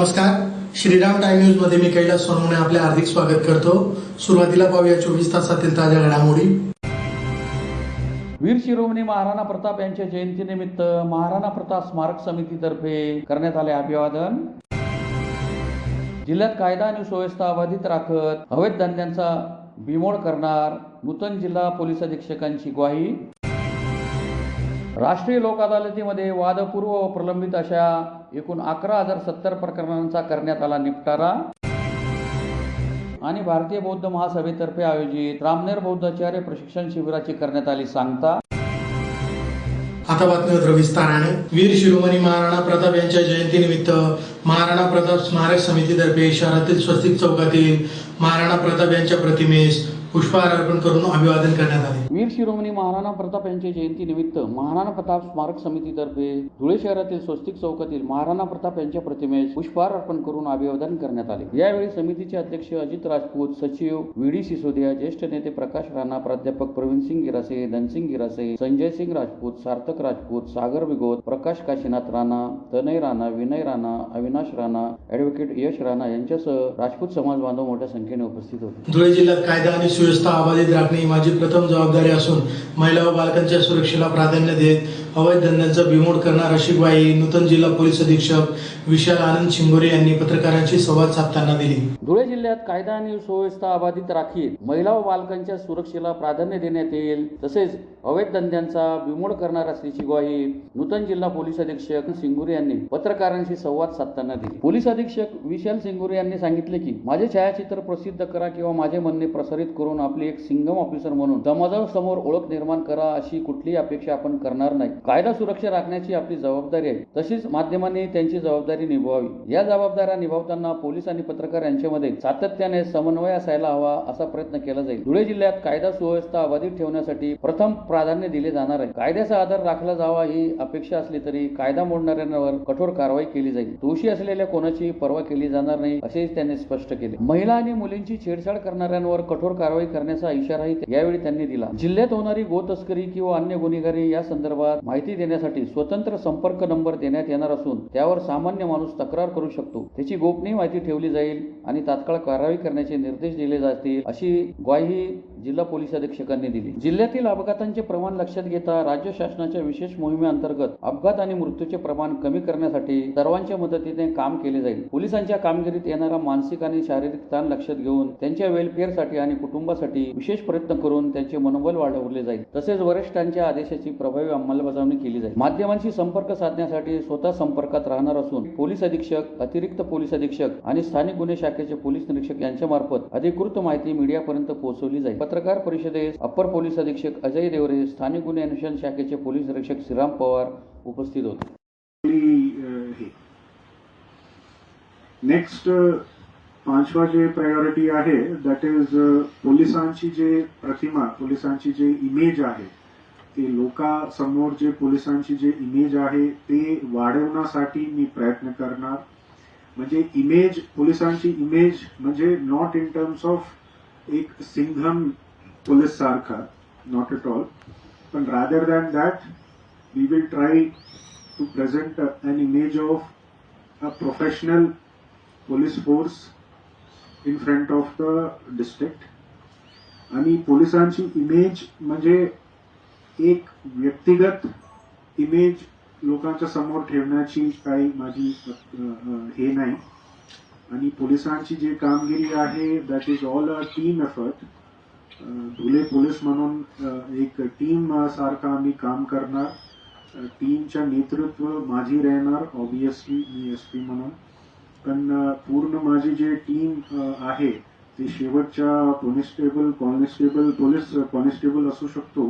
नमस्कार, Shriram time news मध्ये मी कैलास सोनवणे आपले हार्दिक स्वागत करतो। सुरुवातीला पाहूया 24 तासातील ताज्या घडामोडी। वीर शिरोमणी महाराणा प्रताप यांच्या जयंतीनिमित्त महाराणा प्रताप स्मारक समितीतर्फे करण्यात आले अभिवादन। जिल्ह्यात कायदा आणि सुव्यवस्था अबाधित राखत अवैध धंद्यांचा बिमोड करणार, नूतन जिल्हा पोलीस अधीक्षकांची ग्वाही। राष्ट्रीय लोक अदालतीमध्ये वादपूर्व व प्रलंबित अशा एकूण 11,070 प्रकरणांचा करण्यात आला निपटारा। आणि भारतीय बौद्ध महासभेतर्फे आयोजित रामनेर बौद्धाचार्य प्रशिक्षण शिबिराची करण्यात आली सांगता। आता बातमीपत्र विस्ताराने। वीर शिरोमणी महाराणा प्रताप यांच्या जयंतीनिमित्त महाराणा प्रताप स्मारक समितीतर्फे शहरातील स्वस्तिक चौकातील महाराणा प्रताप यांच्या प्रतिमेस पुष्पहार अर्पण करून अभिवादन करण्यात आले। वीर शिरोमणी महाराणा प्रताप यांच्या जयंतीनिमित्त महाराणा प्रताप स्मारक समितीतर्फे धुळे शहरातील स्वस्तिक चौकातील महाराणा प्रताप यांच्या प्रतिमेस पुष्पहार अर्पण करून अभिवादन करण्यात आले। यावेळी समितीचे अध्यक्ष अजित राजपूत, सचिव व्ही.डी. सिसोदिया, ज्येष्ठ नेते प्रकाश राणा, प्राध्यापक प्रवीणसिंग गिरासे, धनसिंग गिरासे, संजयसिंग राजपूत, सार्थक राजपूत, सागर विगोत, प्रकाश काशीनाथ राणा, तनय राणा, विनय राणा, अविनाश राणा, ॲडव्होकेट यश राणा यांच्यासह राजपूत समाज बांधव मोठ्या संख्येने उपस्थित होते। धुळे जिल्ह्यात कायदा आणि सुव्यवस्था अबाधित राखणे ही माझी प्रथम जबाबदारी असून महिला व बालकांच्या सुरक्षेला प्राधान्य देत अवैध धंद्यांचा बिमोड करणार अशी ग्वाही नूतन जिल्हा पोलीस अधीक्षक विशाल आनंद शिंगोरे यांनी पत्रकारांशी संवाद साधताना दिली। धुळे जिल्ह्यात कायदा आणि सुव्यवस्था अबाधित राखीत महिला व बालकांच्या सुरक्षेला प्राधान्य देण्यात येईल, तसेच अवैध धंद्यांचा बिमोड करणार असल्याची ग्वाही नूतन जिल्हा पोलीस अधीक्षक शिंगोरे यांनी पत्रकारांशी संवाद साधताना दिली। पोलीस अधीक्षक विशाल शिंगोरे यांनी सांगितले की माझे छायाचित्र प्रसिद्ध करा किंवा माझे म्हणणे प्रसारित करून आपली एक सिंगम ऑफिसर म्हणून समाजासमोर ओळख निर्माण करा अशी कुठलीही अपेक्षा आपण करणार नाही। कायदा सुरक्षा राखण्याची आपली जबाबदारी आहे, तशीच माध्यमांनी त्यांची जबाबदारी निभावावी। या जबाबदाऱ्या निभावताना पोलीस आणि पत्रकार यांच्यामध्ये सातत्याने समन्वय असायला हवा असा प्रयत्न केला जाईल। धुळे जिल्ह्यात कायदा सुव्यवस्था अबाधित ठेवण्यासाठी प्रथम प्राधान्य दिले जाणार आहे। कायद्याचा आदर राखला जावा ही अपेक्षा असली तरी कायदा मोडणाऱ्यांवर कठोर कारवाई केली जाईल। दोषी असलेल्या कोणाची पर्वा केली जाणार नाही असेही त्यांनी स्पष्ट केले। महिला आणि मुलींची छेडछाड करणाऱ्यांवर कठोर कारवाई करण्याचा इशाराही यावेळी त्यांनी दिला। जिल्ह्यात होणारी गो तस्करी किंवा अन्य गुन्हेगारी या संदर्भात माहिती देण्यासाठी स्वतंत्र संपर्क नंबर देण्यात येणार असून त्यावर सामान्य माणूस तक्रार करू शकतो। त्याची गोपनीय माहिती ठेवली जाईल आणि तात्काळ कारवाई करण्याचे निर्देश दिले जातील अशी ग्वाही जिल्हा पोलीस अधीक्षकांनी दिली। जिल्ह्यातील अपघातांचे प्रमाण लक्षात घेता राज्य शासनाच्या विशेष मोहिमेअंतर्गत अपघात आणि मृत्यूचे प्रमाण कमी करण्यासाठी सर्वांच्या मदतीने काम केले जाईल। पोलिसांच्या कामगिरीत येणारा मानसिक आणि शारीरिक ताण लक्षात घेऊन त्यांच्या वेलफेअरसाठी आणि कुटुंबासाठी विशेष प्रयत्न करून त्यांचे मनोबल वाढवले जाईल, तसेच वरिष्ठांच्या आदेशाची प्रभावी अंमलबजावणी केली जाईल। माध्यमांशी संपर्क साधण्यासाठी स्वतः संपर्कात राहणार असून पोलीस अधीक्षक, अतिरिक्त पोलीस अधीक्षक आणि स्थानिक गुन्हे शाखेचे पोलीस निरीक्षक यांच्यामार्फत अधिकृत माहिती मीडियापर्यंत पोहोचवली जाईल। पत्रकार परिषदेस अप्पर पोलीस अधीक्षक अजय देवरे, स्थानिक गुन्हे अन्वेषण शाखेचे पोलीस निरीक्षक श्रीराम पवार उपस्थित होते। नेक्स्ट पाचवा जे प्रायोरिटी आहे दॅट इज पोलिसांची जे प्रतिमा, पोलिसांची जे इमेज आहे ते लोकांसमोर जे पोलिसांची जे इमेज आहे ते वाढवण्यासाठी मी प्रयत्न करणार। म्हणजे इमेज, पोलिसांची इमेज म्हणजे नॉट इन टर्म्स ऑफ एक सिंघम पोलीस सारखा, नॉट एट ऑल, पण rather than that we will try to present an image of a professional police force in front of the district. आणि पोलिसांची इमेज म्हणजे एक व्यक्तिगत इमेज लोकांच्या समोर ठेवण्याची काही माझी हे नाही। आणि पोलिसांची जी कामगिरी आहे that is all a team effort. Dhule police म्हणून एक टीम सारखा आम्ही काम करणार। टीमच्या नेतृत्व माझी राहणार, ऑब्विसली मी एसपी म्हणून, पण पूर्ण माझी जे टीम आहे ते शेवटच्या कॉन्स्टेबल, पोलीस कॉन्स्टेबल असू शकतो,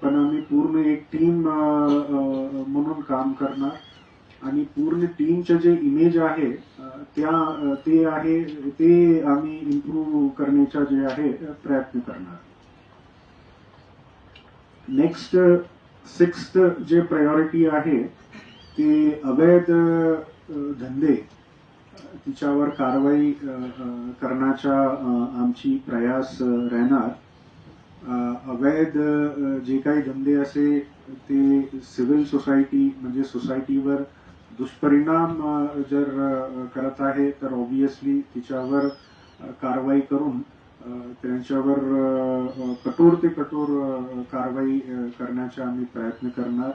पण आम्ही पूर्ण एक टीम म्हणून काम करणार। आणि पूर्ण टीमचे जे इमेज आहे ते आम्ही इम्प्रूव्ह करण्याचा जे आहे प्रयत्न करणार। नेक्स्ट 6th जे प्रायोरिटी आहे ते अवैध धंदे तिच्यावर कारवाई करण्याचा आमची प्रयास राहणार। अवैध जे काही धंदे असे ते सिव्हिल सोसायटी म्हणजे सोसायटीवर दुष्परिणाम जर करत आहे तर ऑब्विसली तिच्यावर कारवाई करून त्यांच्यावर कठोर ते कठोर कारवाई करण्याचा आम्ही प्रयत्न करणार.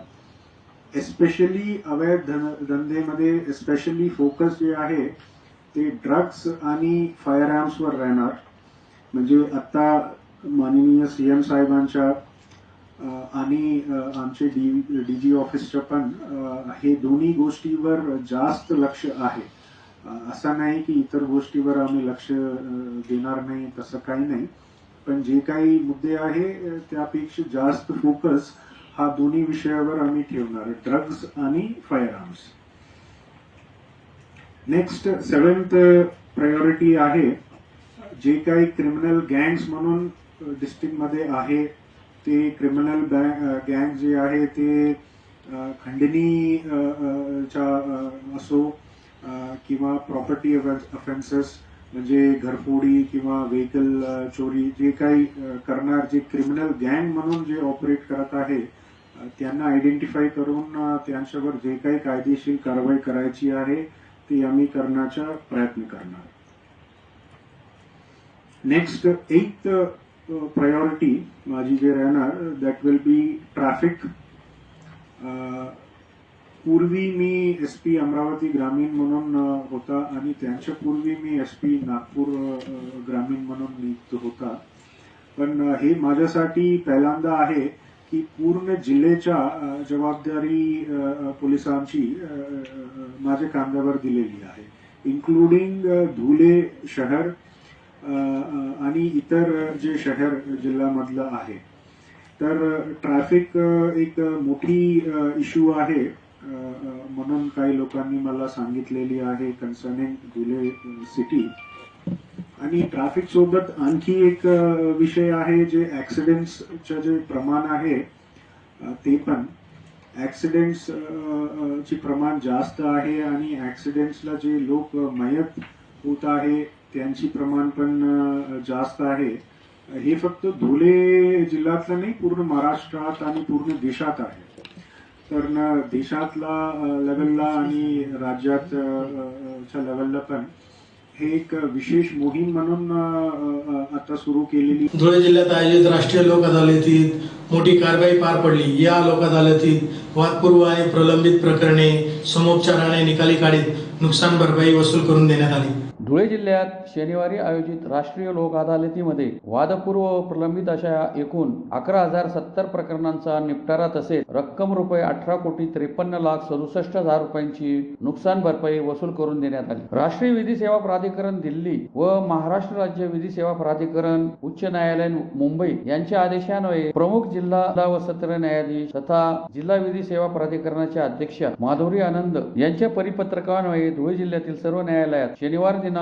एस्पेशली अवैध धंदेमध्ये एस्पेशली फोकस जे आहे ते ड्रग्स आणि फायर आर्म्सवर राहणार. म्हणजे आता माननीय सीएम साहेबांच्या आणि आमचे डीजी ऑफिसचं पण हे दोन्ही गोष्टीवर जास्त लक्ष आहे. असं नाही की इतर गोष्टीवर आम्ही लक्ष देणार नाही, तसं काही नाही. पण जे काही मुद्दे आहे त्यापेक्षा जास्त फोकस हा दोन्ही विषयावर आम्ही ठेवणार, ड्रग्स आणि fire arms. Next 7th priority आहे जे काही क्रिमिनल गँग्स म्हणून डिस्ट्रिक्टमध्ये आहे ते क्रिमिनल गँग जे आहे ते खंडणी चा असो किंवा प्रॉपर्टी ऑफेन्सेस म्हणजे घरफोडी किंवा व्हेकल चोरी जे काही करणार जे क्रिमिनल गँग म्हणून जे ऑपरेट करत आहे त्यांना आयडेंटिफाय करून त्यांच्यावर जे काही कायदेशीर कारवाई करायची आहे ती आम्ही करण्याचा प्रयत्न करणार. नेक्स्ट 8th प्रायोरिटी माझी जे राहणार दॅट विल बी ट्रॅफिक. पूर्वी मी SP अमरावती ग्रामीण म्हणून होता आणि त्यांच्या पूर्वी मी SP नागपूर ग्रामीण म्हणून नियुक्त होता. पण हे माझ्यासाठी पहिल्यांदा आहे की पूर्ण जिल्ह्याच्या जबाबदारी पोलिसांची माझ्या खांद्यावर दिलेली आहे, इन्क्लुडिंग धुले शहर आणि इतर जे शहर जिल्ह्यामधलं आहे. तर ट्रॅफिक एक मोठी इश्यू आहे म्हणून काही लोकांनी मला सांगितलेली आहे कन्सर्निंग धुले सिटी. आणि ट्रॅफिक सोबत आणखी एक विषय आहे जे ऍक्सिडेंट्सचं जे प्रमाण आहे ते पण ऍक्सिडेंट्स चे प्रमाण जास्त आहे आणि ऍक्सिडेंट्सला जे लोक मयत होत आहे त्यांची प्रमाण पण जास्त आहे. हे फक्त धुले जिल्ह्यातलं नाही, पूर्ण महाराष्ट्रात आणि पूर्ण देशात आहे. तर देशातला लेवलला आणि राज्याच्या लेवलला पण हे एक विशेष मोहीम म्हणून आता सुरू केलेली. धुळे जिल्ह्यात आयोजित राष्ट्रीय लोक अदालतीत मोठी कारवाई पार पडली. या लोक अदालतीत वादपूर्व आणि प्रलंबित प्रकरणे समोपचाराने निकाली काढीत नुकसान भरपाई वसूल करून देण्यात आली. धुळे जिल्ह्यात शनिवारी आयोजित राष्ट्रीय लोक अदालतीमध्ये वादपूर्व व प्रलंबित अशा एकूण 11,070 प्रकरणांचा निपटारा तसेच रक्कम ₹18,53,67,000 रुपयांची नुकसान भरपाई वसूल करून देण्यात आली. राष्ट्रीय विधी सेवा प्राधिकरण दिल्ली व महाराष्ट्र राज्य विधी सेवा प्राधिकरण उच्च न्यायालय मुंबई यांच्या आदेशान्वये प्रमुख जिल्हा व सत्र न्यायाधीश तथा जिल्हा विधी सेवा प्राधिकरणाच्या अध्यक्षा माधुरी आनंद यांच्या परिपत्रकान्वये धुळे जिल्ह्यातील सर्व न्यायालयात शनिवार दिनांक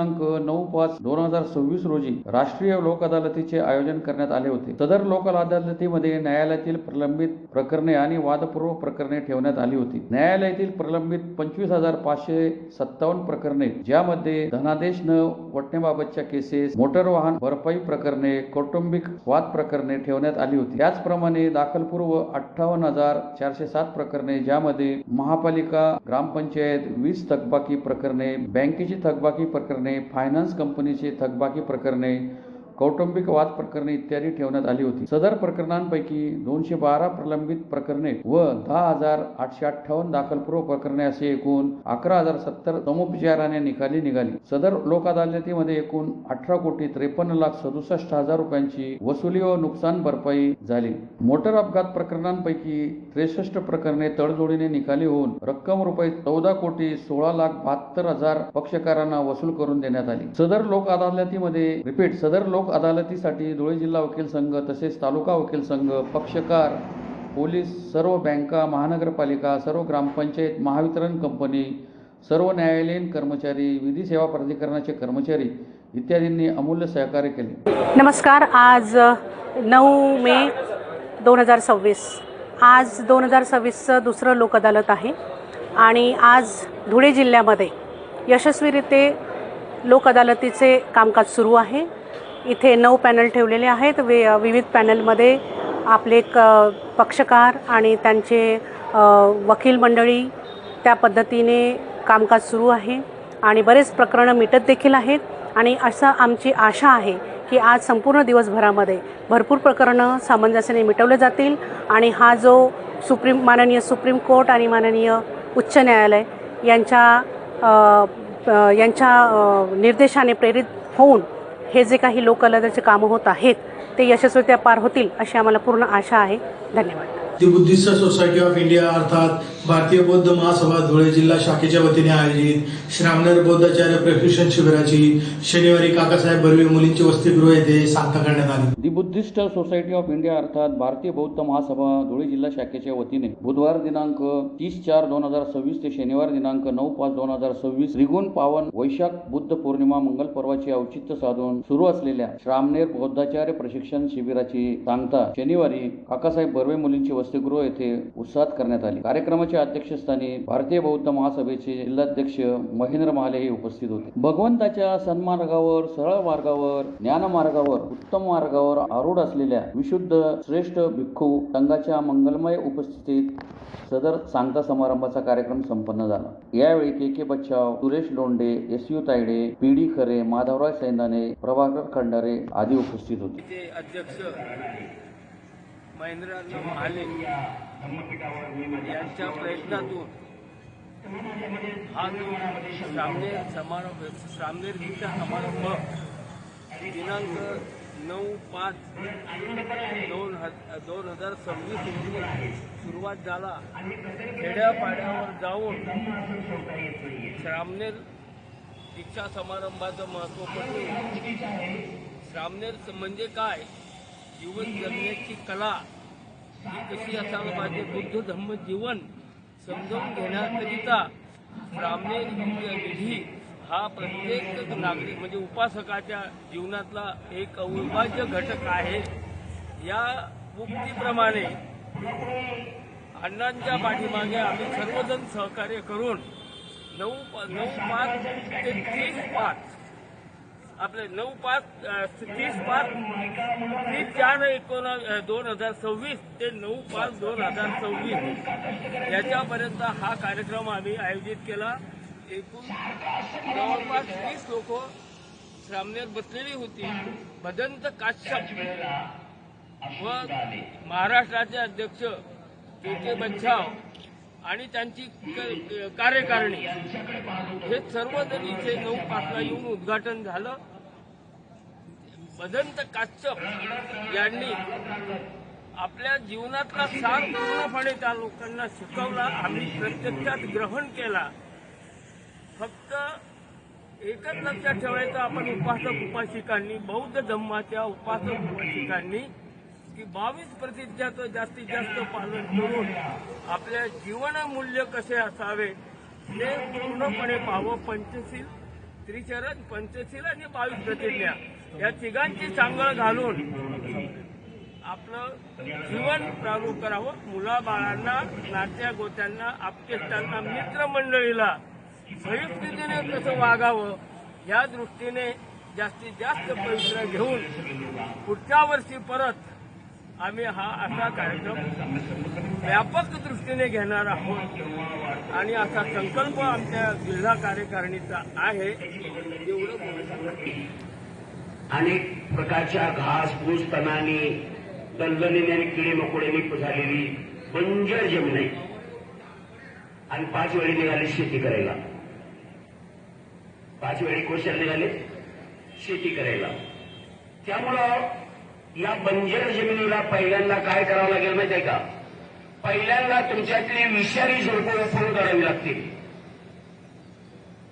9/5/2026 रोजी राष्ट्रीय लोक अदालतीचे आयोजन करण्यात आले होते. सदर लोक अदालतीमध्ये न्यायालयातील प्रलंबित प्रकरणे आणि वादपूर्व प्रकरणे ठेवण्यात आली होती. न्यायालयातील प्रलंबित 25,557 प्रकरणे ज्यामध्ये धनादेश न वटण्याबाबतच्या केसेस, मोटर वाहन भरपाई प्रकरणे, कौटुंबिक वाद प्रकरणे ठेवण्यात आली होती. त्याचप्रमाणे दाखलपूर्व 58,407 प्रकरणे ज्यामध्ये महापालिका, ग्रामपंचायत, 20 थकबाकी प्रकरणे, बँकेची थकबाकी प्रकरणे, फायनान्स कंपनीचे थकबाकी प्रकरणे, कौटुंबिक वाद प्रकरणे इत्यादी ठेवण्यात आली होती. सदर प्रकरणांपैकी 212 प्रलंबित प्रकरणे व 10,858 दाखलपूर्व प्रकरणे असे एकूण 11,070 समोपचाराने निकाली निघाली. सदर लोक अदालतीमध्ये एकूण 18,53,67,000 रुपयांची वसुली व नुकसान भरपाई झाली. मोटर अपघात प्रकरणांपैकी 63 प्रकरणे तडजोडीने निकाली होऊन रक्कम ₹14,16,72,000 पक्षकारांना वसूल करून देण्यात आली. सदर लोक अदालतीसाठी धुळे जिल्हा वकील संघ तसेच तालुका वकील संघ, पक्षकार, पोलीस, सर्व बँका, महानगरपालिका, सर्व ग्रामपंचायत, महावितरण कंपनी, सर्व न्यायालयीन कर्मचारी, विधी सेवा प्राधिकरणाचे कर्मचारी इत्यादींनी अमूल्य सहकार्य केले. नमस्कार. आज 9 मे 2026 आज 2026चं दुसरं लोक अदालत आहे आणि आज धुळे जिल्ह्यामध्ये यशस्वीरित्या लोक अदालतीचे कामकाज सुरू आहे. इथे 9 पॅनल ठेवलेले आहेत. विविध पॅनलमध्ये आपले पक्षकार आणि त्यांचे वकील मंडळी त्या पद्धतीने कामकाज सुरू आहे आणि बरेच प्रकरणं मिटत देखील आहेत आणि असं आमची आशा आहे की आज संपूर्ण दिवसभरामध्ये भरपूर प्रकरणं सामंजस्याने मिटवले जातील आणि हा जो माननीय सुप्रीम कोर्ट आणि माननीय उच्च न्यायालय यांच्या निर्देशाने प्रेरित होऊन हे जे काही लोक अदालतीचे कामं होत आहेत ते यशस्वीरित्या पार होतील अशी आम्हाला पूर्ण आशा आहे. धन्यवाद. दी बुद्धिस्ट सोसायटी ऑफ इंडिया अर्थात भारतीय बौद्ध महासभा धुळे जिल्हा शाखेच्या वतीने आयोजित श्रामणेर बौद्धाचार्य प्रशिक्षण शिबिराची शनिवारी काकासाहेब बर्वे मुलींची वसतिगृह येथे सांगता करण्यात आली. दी बुद्धिस्ट सोसायटी ऑफ इंडिया अर्थात भारतीय बौद्ध महासभा धुळे जिल्हा शाखेच्या वतीने बुधवार दिनांक 30/4/2026 ते शनिवार दिनांक 9/5/2026 त्रिगुण पावन वैशाख बुद्ध पौर्णिमा मंगल पर्वाचे औचित्य साधून सुरू असलेल्या श्रामणेर बौद्धाचार्य प्रशिक्षण शिबिराची सांगता शनिवारी काकासाहेब बर्वे मुलींची वसतिगृह येथे उत्साहात करण्यात आली. कार्यक्रमाच्या अध्यक्षस्थानी भारतीय बौद्ध महासभेचे जिल्हाध्यक्ष महेंद्र महाले हे उपस्थित होते. भगवंताच्या सन्मार्गावर, सरळ मार्गावर, ज्ञान मार्गावर, उत्तम मार्गावर आरूढ असलेल्या विशुद्ध श्रेष्ठ भिक्खू संघाच्या मंगलमय उपस्थितीत सदर सांगता समारंभाचा कार्यक्रम संपन्न झाला. यावेळी के बच्चाव, सुरेश लोंढे, SU तायडे, PD खरे, माधवराव सैंदाने, प्रभाकर खंडारे आदी उपस्थित होते. अध्यक्ष महेंद्र महाले यांच्या प्रयत्नातून हा जो श्रामणेर दीक्षा समारंभ दिनांक 9/5/2026 रोजी सुरुवात झाला. खेड्यापाड्यावर जाऊन श्रामणेर दीक्षा समारंभाचं महत्त्व पटवून श्रामणेर म्हणजे काय, जीवन जगण्याची कला ही कशी असायला पाहिजे, बुद्ध धम्म जीवन समजावून घेण्याकरिता श्रामणेर विधी हा प्रत्येक नागरिक म्हणजे उपासकाच्या जीवनातला एक अविभाज्य घटक आहे. या उक्तीप्रमाणे अण्णांच्या पाठीमागे आम्ही सर्वजण सहकार्य करून 9/5/30/5 आपले 9/5/30/4/2026 ते 9/5/2026 याच्यापर्यंत हा कार्यक्रम आम्ही आयोजित केला. एकूण जवळपास 20 लोक श्रामणेर बसलेली होती. भदंत काश्यप व महाराष्ट्राचे अध्यक्ष के बच्छाव आणि त्यांची कार्यकारिणी हे सर्वजण इथे 9/5ला येऊन उद्घाटन झालं. भदंत काश्यप यांनी आपल्या जीवनातला सार पूर्णपणे त्या लोकांना शिकवला. आम्ही प्रत्यक्षात ग्रहण केला. फक्त एकच लक्षात ठेवायचं, आपण उपासकांनी बौद्ध धम्माच्या उपासकांनी की 22 प्रतिज्ञाचं जास्तीत जास्त पालन करून आपल्या जीवनमूल्य कसे असावे ते पूर्णपणे पाहावं. पंचशील, त्रिचरण, पंचशील आणि 22 प्रतिज्ञा या तिघांची सांगड घालून आपलं जीवन प्रारूप करावं. मुलाबाळांना, नात्या गोत्यांना, आप्तेष्टांना, मित्रमंडळीला संयुक्तीने कसं वागावं या दृष्टीने जास्तीत जास्त पवित्र घेऊन पुढच्या वर्षी परत आम्ही हा असा कार्यक्रम व्यापक दृष्टीने घेणार आहोत आणि असा संकल्प आमच्या जिल्हा कार्यकारिणीचा आहे. एवढं अनेक प्रकारच्या घासफूस, तणाने, दलदलीने आणि किडे मकोड्यांनी झालेली बंजर जमीन आहे आणि 5 वेळी निघाले शेती करायला. 5 वेळी कोशाला निघाले शेती करायला. त्यामुळं या बंजर जमिनीला पहिल्यांदा काय करावं लागेल माहिती आहे का? पहिल्यांदा तुमच्यातली विषारी झुडपं उफळून काढावी लागतील,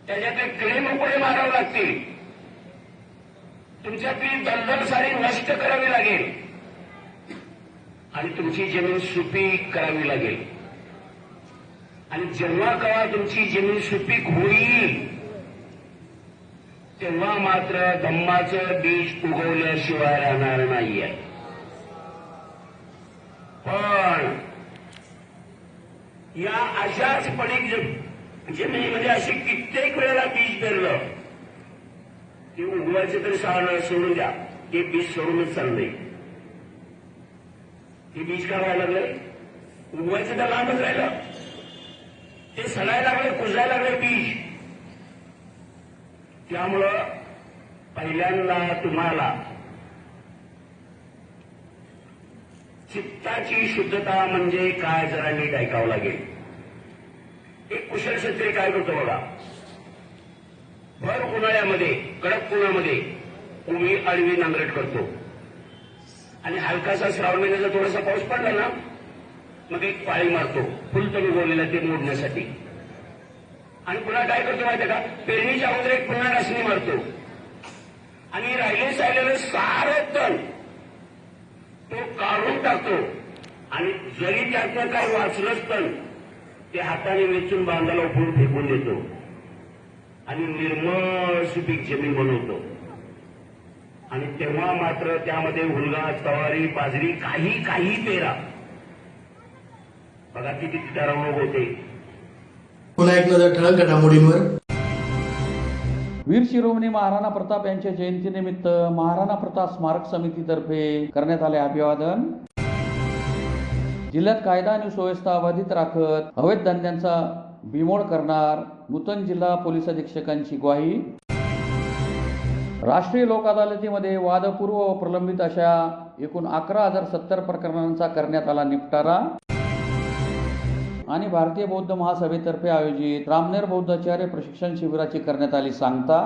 त्याच्यातले किडे मकोडे मारावे लागतील, तुमच्यातली दलदल सारी नष्ट करावी लागेल आणि तुमची जमीन सुपीक करावी लागेल. आणि जेव्हा केव्हा तुमची जमीन सुपीक होईल तेव्हा मात्र धम्माचं बीज उगवल्याशिवाय राहणार नाहीये. पण या अशाच पडीक जमिनीमध्ये अशी कित्येक वेळेला बीज पेरलं ते उगवायचं तरी सोडून द्या, ते बीज सोडूनच चाललंय. ते बीज काय व्हायला लागलंय? उगवायचं तर लांबच राहिलं. ते सडायला लागले, कुजायला लागले बीज. त्यामुळं पहिल्यांदा तुम्हाला चित्ताची शुद्धता म्हणजे काय जरा नीट ऐकावं लागेल. एक कुशल क्षेत्री काय करतो बघा, भर उन्हाळ्यामध्ये कडक उन्हामध्ये उभी आडवी नांगरट करतो आणि हलकासा श्रावण महिन्याचा थोडासा पाऊस पडला ना मग एक पाळी मारतो फुलतण उगवलेला ते मोडण्यासाठी. आणि पुन्हा काय करतो माहिती का, पेरणीच्या अगोदर एक पुन्हा नाचणी मारतो आणि राहिलेलं सारं तण तो काढून टाकतो आणि जरी त्यातनं काही वाचलंच तण ते हाताने वेचून बांधाला उभून फेकून देतो आणि निर्मळ सुपीक जमीन बनवतो. आणि तेव्हा मात्र त्यामध्ये हुलगा, चवारी, बाजरी काही पेरा. बघा किती तरंग होते. पुन्हा एक नजर ठळक घडामोडींवर. वीर शिरोमणी महाराणा प्रताप यांच्या जयंतीनिमित्त महाराणा प्रताप स्मारक समितीतर्फे करण्यात आले अभिवादन. जिल्ह्यात कायदा आणि सुव्यवस्था अबाधित राखत अवैध धंद्यांचा बिमोड करणार, नूतन जिल्हा पोलीस अधीक्षकांची ग्वाही. राष्ट्रीय लोक अदालतीमध्ये वादपूर्व व प्रलंबित अशा एकूण 11,070 प्रकरणांचा करण्यात आला निपटारा. आणि भारतीय बौद्ध महासभेतर्फे आयोजित रामनेर बौद्धाचार्य प्रशिक्षण शिबिराची करण्यात आली सांगता.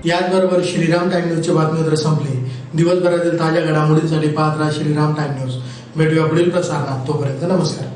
याचबरोबर श्रीराम टाइम न्यूजचे बातमीपत्र संपले. दिवसभरातील ताज्या घडामोडींसाठी पाहत राहा श्रीराम टाइम न्यूज. भेटूया पुढील प्रसारणात. तोपर्यंत नमस्कार.